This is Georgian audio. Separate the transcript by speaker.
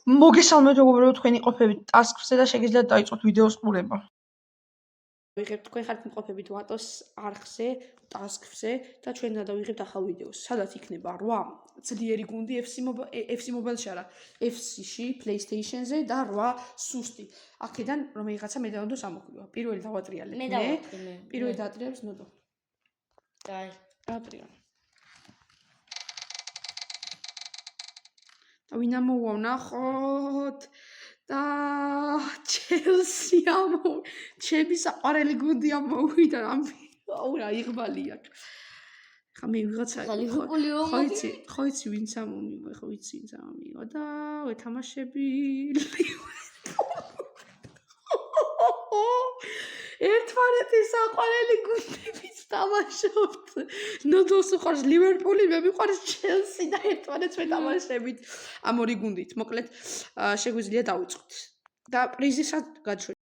Speaker 1: მოგესალმებით მეგობრებო, თქვენი ყოფებით ტასკზე და შეგიძლიათ დაიწყოთ ვიდეოს ყურება.
Speaker 2: ვიღებთ თქვენ ხართ მყოფებით ვატოს არხზე, ტასკზე და ჩვენ გადავიღებთ ახალ ვიდეოს. სადაც იქნება 8 ძლიერი გუნდი FC Mobile-ში არა, FC-ში, PlayStation-ზე და 8 სუსტი. აქედან რომელიღაცა მე და ნოდო სამოქმედება. პირველი დავატრიალებ.
Speaker 3: მე.
Speaker 2: პირველი დაატრიალებს ნოდო.
Speaker 3: დაი.
Speaker 2: დაატრიალე. და ვინ ამოვა ნახოთ და ჩელსი ჩემი საყვარელი გუნდი ამოვიდა რა იღბალი აქ. ხა მე ვიღაცა ხო იცი ვინც ამომიგო, ხო იცი ვინც ამომიგო და ვეთამაშები ერთმანეთის საყვარელი გუნდებით თამაშობთ. ნოდოს უყვარს ლივერპული, მე მიყვარს ჩელსი და ერთმანეთს ვეთამაშებით ამ ორი გუნდით. მოკლედ შეგვიძლია დავიწყოთ. და პრიზისაც გაჩვენოთ.